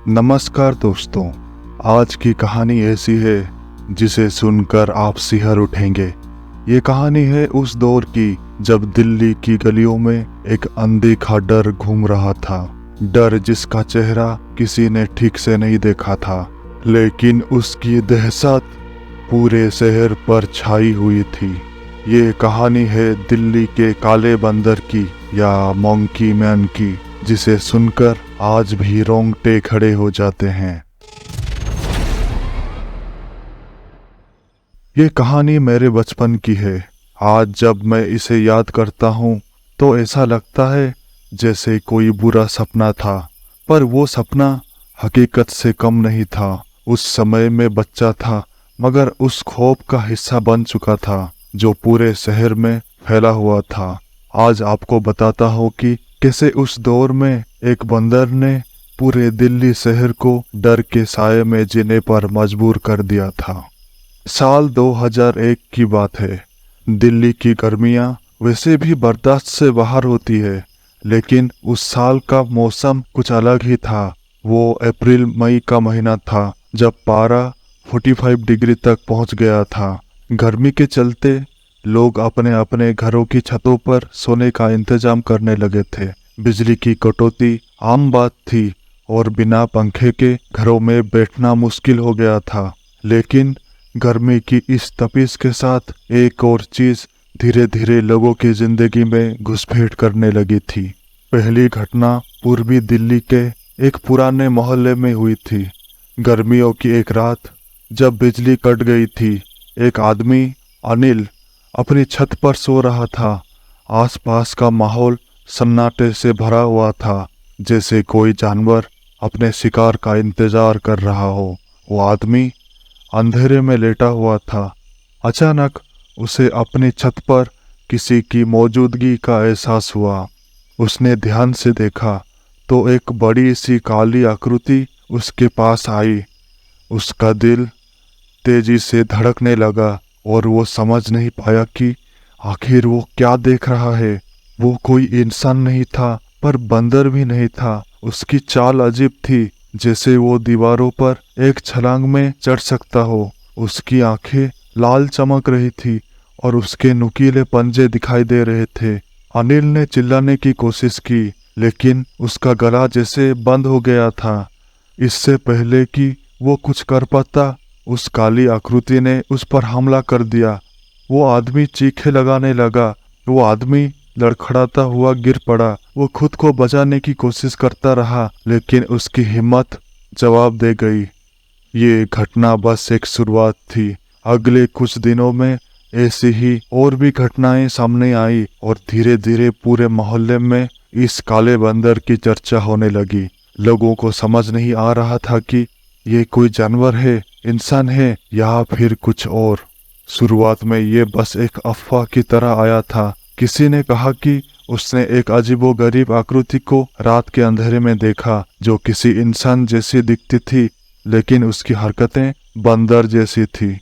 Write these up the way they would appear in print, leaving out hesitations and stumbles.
नमस्कार दोस्तों, आज की कहानी ऐसी है जिसे सुनकर आप सिहर उठेंगे। ये कहानी है उस दौर की जब दिल्ली की गलियों में एक अनदेखा डर घूम रहा था। डर जिसका चेहरा किसी ने ठीक से नहीं देखा था, लेकिन उसकी दहशत पूरे शहर पर छाई हुई थी। ये कहानी है दिल्ली के काले बंदर की या मंकी मैन की, जिसे सुनकर आज भी रोंगटे खड़े हो जाते हैं। ये कहानी मेरे बचपन की है। आज जब मैं इसे याद करता हूँ तो ऐसा लगता है जैसे कोई बुरा सपना था, पर वो सपना हकीकत से कम नहीं था। उस समय में बच्चा था, मगर उस खौफ का हिस्सा बन चुका था जो पूरे शहर में फैला हुआ था। आज आपको बताता हूँ कि कैसे उस दौर में एक बंदर ने पूरे दिल्ली शहर को डर के साये में जीने पर मजबूर कर दिया था। साल 2001 की बात है। दिल्ली की गर्मियां वैसे भी बर्दाश्त से बाहर होती है, लेकिन उस साल का मौसम कुछ अलग ही था। वो अप्रैल मई का महीना था जब पारा 45 डिग्री तक पहुंच गया था। गर्मी के चलते लोग अपने अपने घरों की छतों पर सोने का इंतजाम करने लगे थे। बिजली की कटौती आम बात थी और बिना पंखे के घरों में बैठना मुश्किल हो गया था। लेकिन गर्मी की इस तपिश के साथ एक और चीज धीरे धीरे लोगों की जिंदगी में घुसपैठ करने लगी थी। पहली घटना पूर्वी दिल्ली के एक पुराने मोहल्ले में हुई थी। गर्मियों की एक रात जब बिजली कट गई थी, एक आदमी अनिल अपनी छत पर सो रहा था। आसपास का माहौल सन्नाटे से भरा हुआ था, जैसे कोई जानवर अपने शिकार का इंतजार कर रहा हो। वो आदमी अंधेरे में लेटा हुआ था। अचानक उसे अपनी छत पर किसी की मौजूदगी का एहसास हुआ। उसने ध्यान से देखा तो एक बड़ी सी काली आकृति उसके पास आई। उसका दिल तेजी से धड़कने लगा और वो समझ नहीं पाया कि आखिर वो क्या देख रहा है। वो कोई इंसान नहीं था, पर बंदर भी नहीं था। उसकी चाल अजीब थी, जैसे वो दीवारों पर एक छलांग में चढ़ सकता हो। उसकी आंखें लाल चमक रही थी और उसके नुकीले पंजे दिखाई दे रहे थे। अनिल ने चिल्लाने की कोशिश की, लेकिन उसका गला जैसे बंद हो गया था। इससे पहले कि वो कुछ कर पाता, उस काली आकृति ने उस पर हमला कर दिया। वो आदमी चीखे लगाने लगा। वो आदमी लड़खड़ाता हुआ गिर पड़ा। वो खुद को बचाने की कोशिश करता रहा, लेकिन उसकी हिम्मत जवाब दे गई। ये घटना बस एक शुरुआत थी। अगले कुछ दिनों में ऐसी ही और भी घटनाएं सामने आई और धीरे धीरे पूरे मोहल्ले में इस काले बंदर की चर्चा होने लगी। लोगों को समझ नहीं आ रहा था कि ये कोई जानवर है, इंसान है या फिर कुछ और। शुरुआत में ये बस एक अफवाह की तरह आया था। किसी ने कहा कि उसने एक अजीबोगरीब आकृति को रात के अंधेरे में देखा जो किसी इंसान जैसी दिखती थी, लेकिन उसकी हरकतें बंदर जैसी थी।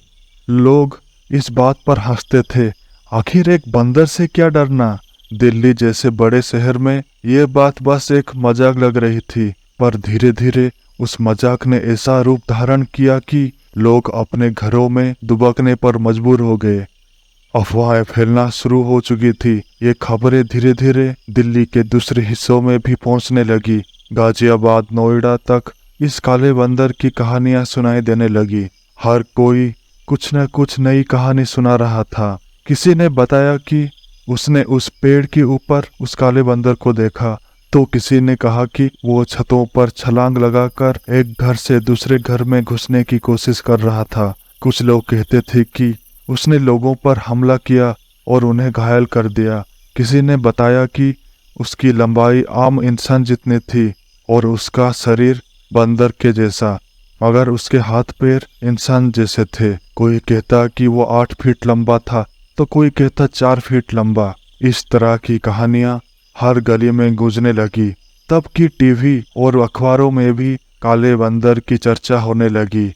लोग इस बात पर हंसते थे। आखिर एक बंदर से क्या डरना। दिल्ली जैसे बड़े शहर में ये बात बस एक मजाक लग रही थी, पर धीरे धीरे उस मजाक ने ऐसा रूप धारण किया कि लोग अपने घरों में दुबकने पर मजबूर हो गए। अफवाहें फैलना शुरू हो चुकी थी। ये खबरें धीरे धीरे दिल्ली के दूसरे हिस्सों में भी पहुंचने लगी। गाजियाबाद, नोएडा तक इस काले बंदर की कहानियां सुनाई देने लगी। हर कोई कुछ न कुछ नई कहानी सुना रहा था। किसी ने बताया कि उसने उस पेड़ के ऊपर उस काले बंदर को देखा, तो किसी ने कहा कि वो छतों पर छलांग लगाकर एक घर से दूसरे घर में घुसने की कोशिश कर रहा था। कुछ लोग कहते थे कि उसने लोगों पर हमला किया और उन्हें घायल कर दिया। किसी ने बताया कि उसकी लंबाई आम इंसान जितनी थी और उसका शरीर बंदर के जैसा, मगर उसके हाथ पैर इंसान जैसे थे। कोई कहता कि वो 8 फीट लंबा था, तो कोई कहता 4 फीट लंबा। इस तरह की कहानियां हर गली में गूंजने लगी। तब की टीवी और अखबारों में भी काले बंदर की चर्चा होने लगी।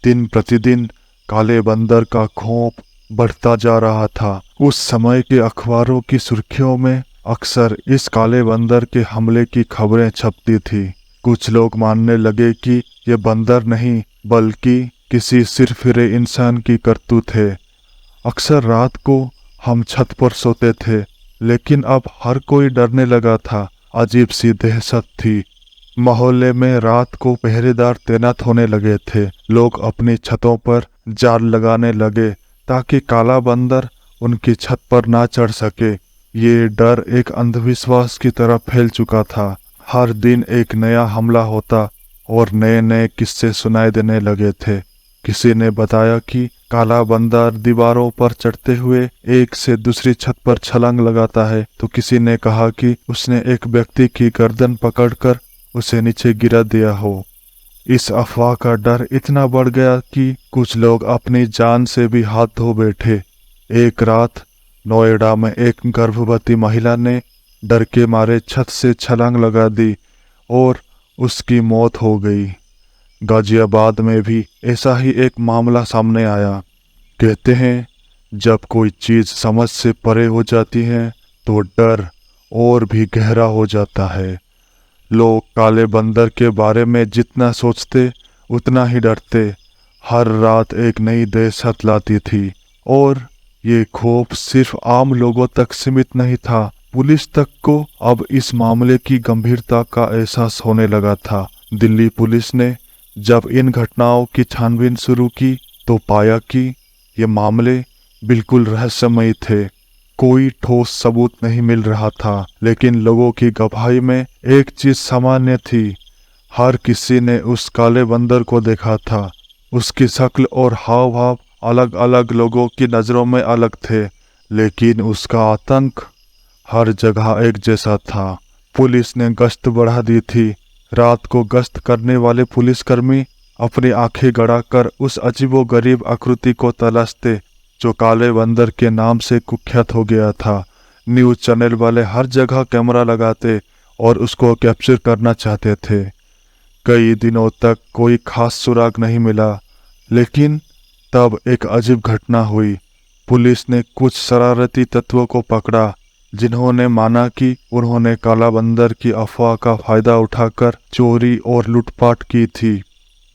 दिन प्रतिदिन काले बंदर का खौफ बढ़ता जा रहा था। उस समय के अखबारों की सुर्खियों में अक्सर इस काले बंदर के हमले की खबरें छपती थी। कुछ लोग मानने लगे कि ये बंदर नहीं बल्कि किसी सिरफिरे इंसान की करतूत है। अक्सर रात को हम छत पर सोते थे, लेकिन अब हर कोई डरने लगा था। अजीब सी दहशत थी। मोहल्ले में रात को पहरेदार तैनात होने लगे थे। लोग अपनी छतों पर जाल लगाने लगे ताकि काला बंदर उनकी छत पर ना चढ़ सके। ये डर एक अंधविश्वास की तरह फैल चुका था। हर दिन एक नया हमला होता और नए नए किस्से सुनाई देने लगे थे। किसी ने बताया कि काला बंदर दीवारों पर चढ़ते हुए एक से दूसरी छत पर छलांग लगाता है, तो किसी ने कहा कि उसने एक व्यक्ति की गर्दन पकड़कर उसे नीचे गिरा दिया हो। इस अफवाह का डर इतना बढ़ गया कि कुछ लोग अपनी जान से भी हाथ धो बैठे। एक रात नोएडा में एक गर्भवती महिला ने डर के मारे छत से छलांग लगा दी और उसकी मौत हो गई। गाजियाबाद में भी ऐसा ही एक मामला सामने आया। कहते हैं जब कोई चीज समझ से परे हो जाती है तो डर और भी गहरा हो जाता है। लोग काले बंदर के बारे में जितना सोचते उतना ही डरते। हर रात एक नई दहशत लाती थी और ये खौफ सिर्फ आम लोगों तक सीमित नहीं था। पुलिस तक को अब इस मामले की गंभीरता का एहसास होने लगा था। दिल्ली पुलिस ने जब इन घटनाओं की छानबीन शुरू की तो पाया कि ये मामले बिल्कुल रहस्यमयी थे। कोई ठोस सबूत नहीं मिल रहा था, लेकिन लोगों की गवाही में एक चीज सामान्य थी। हर किसी ने उस काले बंदर को देखा था। उसकी शक्ल और हाव भाव अलग अलग लोगों की नजरों में अलग थे, लेकिन उसका आतंक हर जगह एक जैसा था। पुलिस ने गश्त बढ़ा दी थी। रात को गश्त करने वाले पुलिसकर्मी अपनी आंखें गड़ाकर उस अजीबोगरीब आकृति को तलाशते जो काले बंदर के नाम से कुख्यात हो गया था। न्यूज चैनल वाले हर जगह कैमरा लगाते और उसको कैप्चर करना चाहते थे। कई दिनों तक कोई खास सुराग नहीं मिला, लेकिन तब एक अजीब घटना हुई। पुलिस ने कुछ शरारती तत्वों को पकड़ा जिन्होंने माना कि उन्होंने काला बंदर की अफवाह का फायदा उठाकर चोरी और लूटपाट की थी।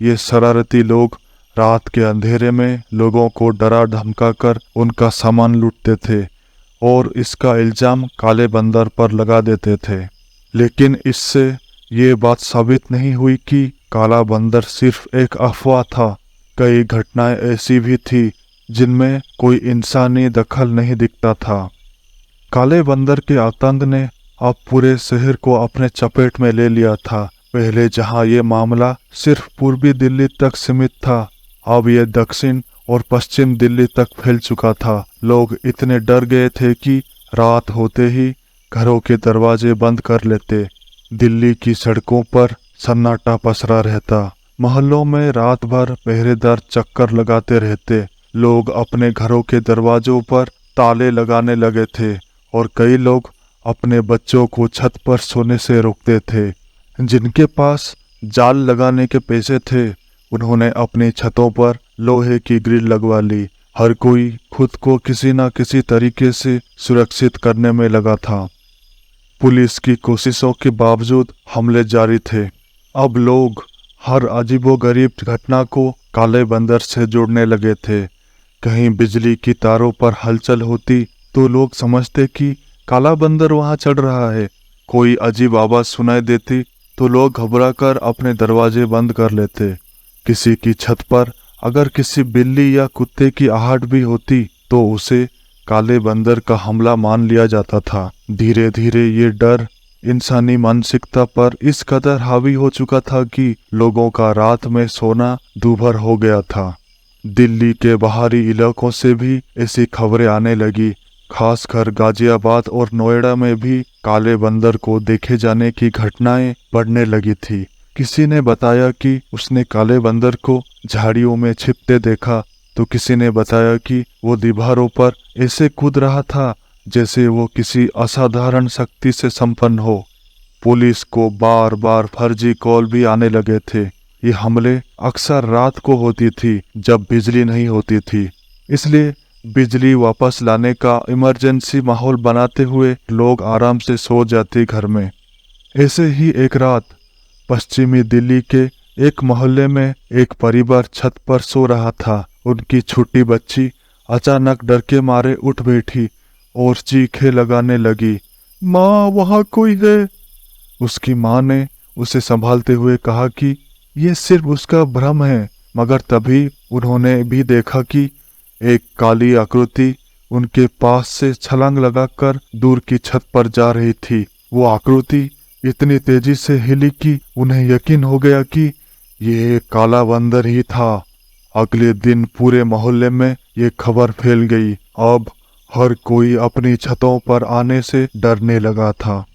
ये शरारती लोग रात के अंधेरे में लोगों को डरा धमकाकर उनका सामान लूटते थे और इसका इल्जाम काले बंदर पर लगा देते थे। लेकिन इससे ये बात साबित नहीं हुई कि काला बंदर सिर्फ एक अफवाह था। कई घटनाएं ऐसी भी थी जिनमें कोई इंसानी दखल नहीं दिखता था। काले बंदर के आतंक ने अब पूरे शहर को अपने चपेट में ले लिया था। पहले जहां ये मामला सिर्फ पूर्वी दिल्ली तक सीमित था, अब ये दक्षिण और पश्चिम दिल्ली तक फैल चुका था। लोग इतने डर गए थे कि रात होते ही घरों के दरवाजे बंद कर लेते। दिल्ली की सड़कों पर सन्नाटा पसरा रहता। मोहल्लों में रात भर पहरेदार चक्कर लगाते रहते। लोग अपने घरों के दरवाजों पर ताले लगाने लगे थे और कई लोग अपने बच्चों को छत पर सोने से रोकते थे। जिनके पास जाल लगाने के पैसे थे उन्होंने अपनी छतों पर लोहे की ग्रिल लगवा ली। हर कोई खुद को किसी न किसी तरीके से सुरक्षित करने में लगा था। पुलिस की कोशिशों के बावजूद हमले जारी थे। अब लोग हर अजीबोगरीब घटना को काले बंदर से जोड़ने लगे थे। कहीं बिजली की तारों पर हलचल होती तो लोग समझते कि काला बंदर वहां चढ़ रहा है। कोई अजीब आवाज सुनाई देती तो लोग घबराकर अपने दरवाजे बंद कर लेते। किसी की छत पर अगर किसी बिल्ली या कुत्ते की आहट भी होती तो उसे काले बंदर का हमला मान लिया जाता था। धीरे धीरे ये डर इंसानी मानसिकता पर इस कदर हावी हो चुका था कि लोगों का रात में सोना दूभर हो गया था। दिल्ली के बाहरी इलाकों से भी ऐसी खबरें आने लगी। खासकर गाजियाबाद और नोएडा में भी काले बंदर को देखे जाने की घटनाएं बढ़ने लगी थी। किसी ने बताया कि उसने काले बंदर को झाड़ियों में छिपते देखा, तो किसी ने बताया कि वो दीवारों पर ऐसे कूद रहा था जैसे वो किसी असाधारण शक्ति से संपन्न हो। पुलिस को बार बार फर्जी कॉल भी आने लगे थे। ये हमले अक्सर रात को होती थी जब बिजली नहीं होती थी, इसलिए बिजली वापस लाने का इमरजेंसी माहौल बनाते हुए लोग आराम से सो जाते घर में। ऐसे ही एक रात पश्चिमी दिल्ली के एक मोहल्ले में एक परिवार छत पर सो रहा था। उनकी छोटी बच्ची अचानक डर के मारे उठ बैठी और चीखें लगाने लगी, माँ वहाँ कोई है। उसकी माँ ने उसे संभालते हुए कहा कि ये सिर्फ उसका भ्रम है, मगर तभी उन्होंने भी देखा कि एक काली आकृति उनके पास से छलांग लगाकर दूर की छत पर जा रही थी। वो आकृति इतनी तेजी से हिली कि उन्हें यकीन हो गया कि ये एक काला बंदर ही था। अगले दिन पूरे मोहल्ले में ये खबर फैल गई। अब हर कोई अपनी छतों पर आने से डरने लगा था।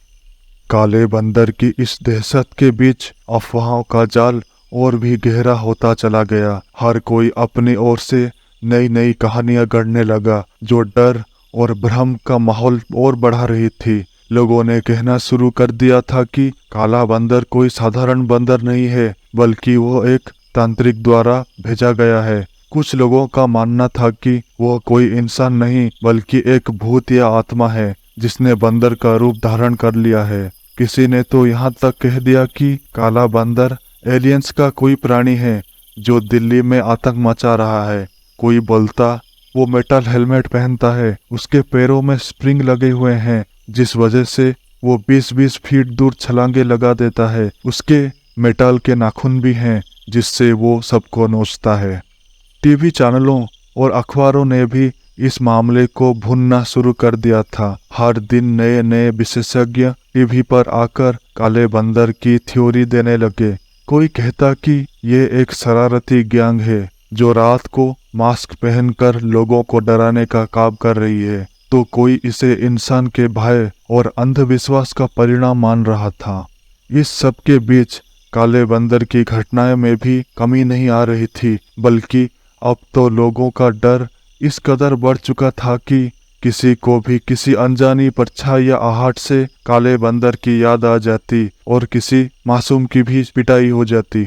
काले बंदर की इस दहशत के बीच अफवाहों का जाल और भी गहरा होता चला गया। हर कोई अपनी ओर से नई नई कहानियां गढ़ने लगा, जो डर और भ्रम का माहौल और बढ़ा रही थी। लोगों ने कहना शुरू कर दिया था कि काला बंदर कोई साधारण बंदर नहीं है, बल्कि वो एक तांत्रिक द्वारा भेजा गया है। कुछ लोगों का मानना था कि वह कोई इंसान नहीं, बल्कि एक भूत या आत्मा है जिसने बंदर का रूप धारण कर लिया है। किसी ने तो यहाँ तक कह दिया कि काला बंदर एलियंस का कोई प्राणी है जो दिल्ली में आतंक मचा रहा है। कोई बोलता वो मेटल हेलमेट पहनता है, उसके पैरों में स्प्रिंग लगे हुए हैं जिस वजह से वो 20-20 फीट दूर छलांगे लगा देता है। उसके मेटल के नाखून भी हैं जिससे वो सबको नोचता है। टीवी चैनलों और अखबारों ने भी इस मामले को भुनना शुरू कर दिया था। हर दिन नए नए विशेषज्ञ टीवी पर आकर काले बंदर की थ्योरी देने लगे। कोई कहता कि ये एक शरारती गैंग है जो रात को मास्क पहनकर लोगों को डराने का काम कर रही है, तो कोई इसे इंसान के भय और अंधविश्वास का परिणाम मान रहा था। इस सब के बीच काले बंदर की घटनाएं में भी कमी नहीं आ रही थी, बल्कि अब तो लोगों का डर इस कदर बढ़ चुका था कि किसी को भी किसी अनजानी परछाई या आहट से काले बंदर की याद आ जाती और किसी मासूम की भी पिटाई हो जाती।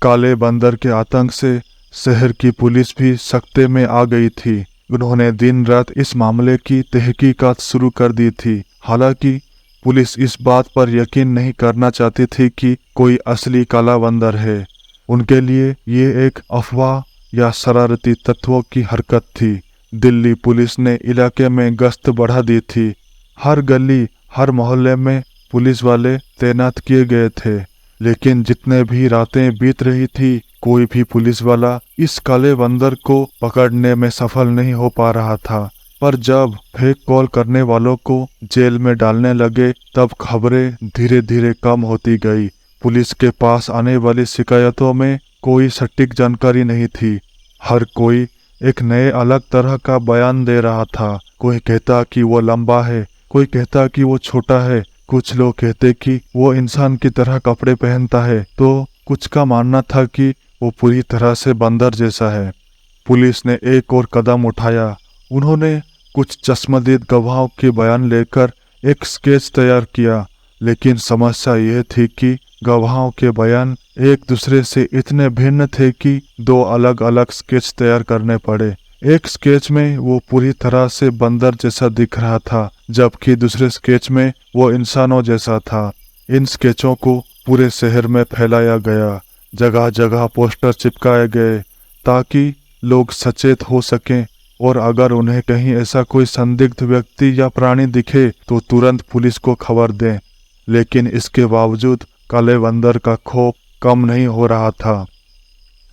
काले बंदर के आतंक से शहर की पुलिस भी सख्ते में आ गई थी। उन्होंने दिन रात इस मामले की तहकीकात शुरू कर दी थी। हालांकि पुलिस इस बात पर यकीन नहीं करना चाहती थी कि कोई असली काला बंदर है। उनके लिए ये एक अफवाह या शरारती तत्वों की हरकत थी। दिल्ली पुलिस ने इलाके में गश्त बढ़ा दी थी। हर गली, हर मोहल्ले में पुलिस वाले तैनात किए गए थे। लेकिन जितने भी रातें बीत रही थी, कोई भी पुलिस वाला इस काले बंदर को पकड़ने में सफल नहीं हो पा रहा था। पर जब फेक कॉल करने वालों को जेल में डालने लगे, तब खबरें धीरे धीरे कम होती गई। पुलिस के पास आने वाली शिकायतों में कोई सटीक जानकारी नहीं थी। हर कोई एक नए अलग तरह का बयान दे रहा था। कोई कहता कि वो लंबा है, कोई कहता कि वो छोटा है, कुछ लोग कहते कि वो इंसान की तरह कपड़े पहनता है, तो कुछ का मानना था कि वो पूरी तरह से बंदर जैसा है। पुलिस ने एक और कदम उठाया। उन्होंने कुछ चश्मदीद गवाहों के बयान लेकर एक स्केच तैयार किया, लेकिन समस्या यह थी कि गवाहों के बयान एक दूसरे से इतने भिन्न थे कि दो अलग अलग स्केच तैयार करने पड़े। एक स्केच में वो पूरी तरह से बंदर जैसा दिख रहा था, जबकि दूसरे स्केच में वो इंसानों जैसा था। इन स्केचों को पूरे शहर में फैलाया गया। जगह जगह पोस्टर चिपकाए गए ताकि लोग सचेत हो सकें और अगर उन्हें कहीं ऐसा कोई संदिग्ध व्यक्ति या प्राणी दिखे तो तुरंत पुलिस को खबर दें। लेकिन इसके बावजूद काले बंदर का खौफ कम नहीं हो रहा था।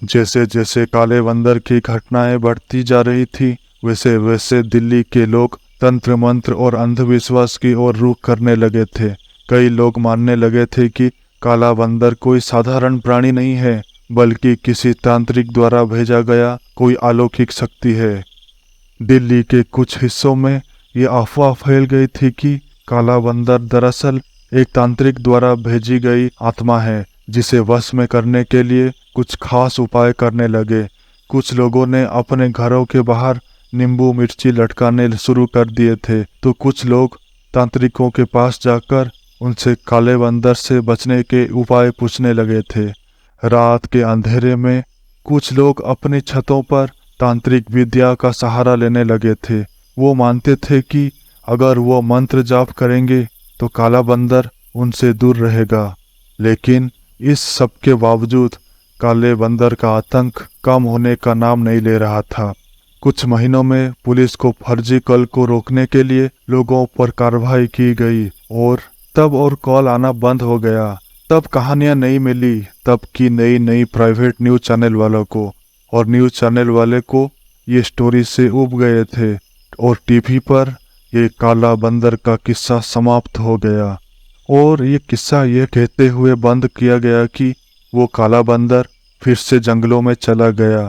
जैसे जैसे काले बंदर की घटनाएं बढ़ती जा रही थी, वैसे वैसे दिल्ली के लोग तंत्र मंत्र और अंधविश्वास की ओर रुख करने लगे थे। कई लोग मानने लगे थे कि काला बंदर कोई साधारण प्राणी नहीं है, बल्कि किसी तांत्रिक द्वारा भेजा गया कोई अलौकिक शक्ति है। दिल्ली के कुछ हिस्सों में ये अफवाह फैल गई थी कि काला बंदर दरअसल एक तांत्रिक द्वारा भेजी गई आत्मा है, जिसे वश में करने के लिए कुछ खास उपाय करने लगे। कुछ लोगों ने अपने घरों के बाहर नींबू मिर्ची लटकाने शुरू कर दिए थे, तो कुछ लोग तांत्रिकों के पास जाकर उनसे काले बंदर से बचने के उपाय पूछने लगे थे। रात के अंधेरे में कुछ लोग अपनी छतों पर तांत्रिक विद्या का सहारा लेने लगे थे। वो मानते थे कि अगर वो मंत्र जाप करेंगे तो काला बंदर उनसे दूर रहेगा। लेकिन इस सब के बावजूद काले बंदर का आतंक कम होने का नाम नहीं ले रहा था। कुछ महीनों में पुलिस को फर्जी कॉल को रोकने के लिए लोगों पर कार्रवाई की गई और तब और कॉल आना बंद हो गया। तब कहानियां नहीं मिली, तब की नई प्राइवेट न्यूज़ चैनल वालों को, और न्यूज़ चैनल वाले को ये स्टोरी से उब गए थे और टीवी पर ये काला बंदर का किस्सा समाप्त हो गया। और ये किस्सा ये कहते हुए बंद किया गया कि वो काला बंदर फिर से जंगलों में चला गया।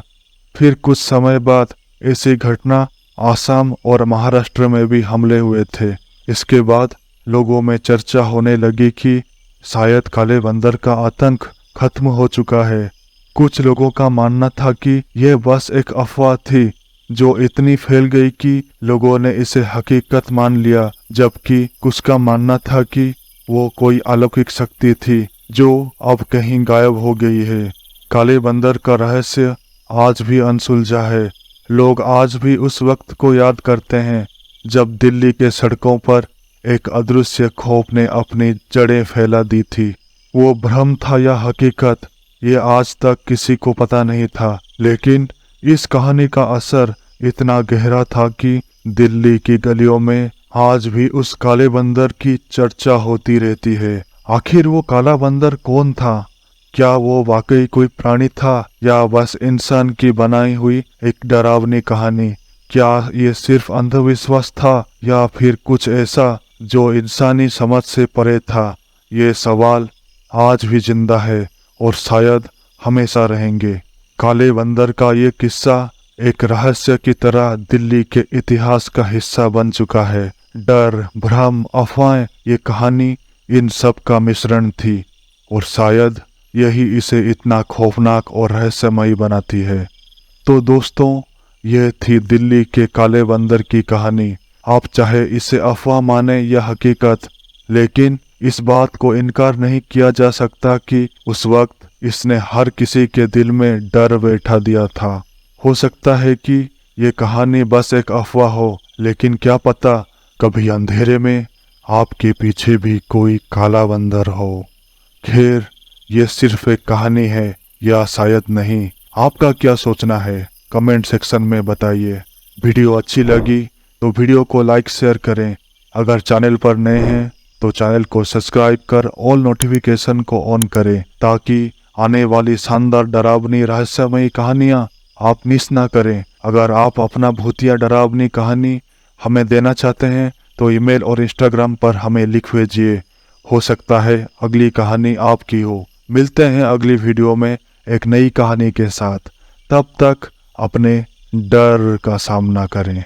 फिर कुछ समय बाद ऐसी घटना आसाम और महाराष्ट्र में भी हमले हुए थे। इसके बाद लोगों में चर्चा होने लगी कि शायद काले बंदर का आतंक खत्म हो चुका है। कुछ लोगों का मानना था कि यह बस एक अफवाह थी जो इतनी फैल गई कि लोगों ने इसे हकीकत मान लिया, जबकि कुछ का मानना था कि वो कोई अलौकिक शक्ति थी जो अब कहीं गायब हो गई है। काले बंदर का रहस्य आज भी अनसुलझा है। लोग आज भी उस वक्त को याद करते हैं जब दिल्ली के सड़कों पर एक अदृश्य खौफ ने अपनी जड़ें फैला दी थी। वो भ्रम था या हकीकत, ये आज तक किसी को पता नहीं था, लेकिन इस कहानी का असर इतना गहरा था कि दिल्ली की गलियों में आज भी उस काले बंदर की चर्चा होती रहती है। आखिर वो काला बंदर कौन था? क्या वो वाकई कोई प्राणी था या बस इंसान की बनाई हुई एक डरावनी कहानी? क्या ये सिर्फ अंधविश्वास था या फिर कुछ ऐसा जो इंसानी समझ से परे था? ये सवाल आज भी जिंदा है और शायद हमेशा रहेंगे। काले बंदर का ये किस्सा एक रहस्य की तरह दिल्ली के इतिहास का हिस्सा बन चुका है। डर, भ्रम, अफवाहें, ये कहानी इन सब का मिश्रण थी और शायद यही इसे इतना खौफनाक और रहस्यमयी बनाती है। तो दोस्तों, यह थी दिल्ली के काले बंदर की कहानी। आप चाहे इसे अफवाह माने या हकीकत, लेकिन इस बात को इनकार नहीं किया जा सकता कि उस वक्त इसने हर किसी के दिल में डर बैठा दिया था। हो सकता है कि ये कहानी बस एक अफवाह हो, लेकिन क्या पता कभी अंधेरे में आपके पीछे भी कोई काला बंदर हो। खैर, ये सिर्फ एक कहानी है या शायद नहीं। आपका क्या सोचना है कमेंट सेक्शन में बताइए। वीडियो अच्छी लगी तो वीडियो को लाइक शेयर करें। अगर चैनल पर नए हैं तो चैनल को सब्सक्राइब कर ऑल नोटिफिकेशन को ऑन करें ताकि आने वाली शानदार डरावनी रहस्यमयी कहानियां आप मिस ना करें। अगर आप अपना भूतिया डरावनी कहानी हमें देना चाहते हैं तो ईमेल और इंस्टाग्राम पर हमें लिख भेजिए। हो सकता है अगली कहानी आपकी हो। मिलते हैं अगली वीडियो में एक नई कहानी के साथ। तब तक अपने डर का सामना करें।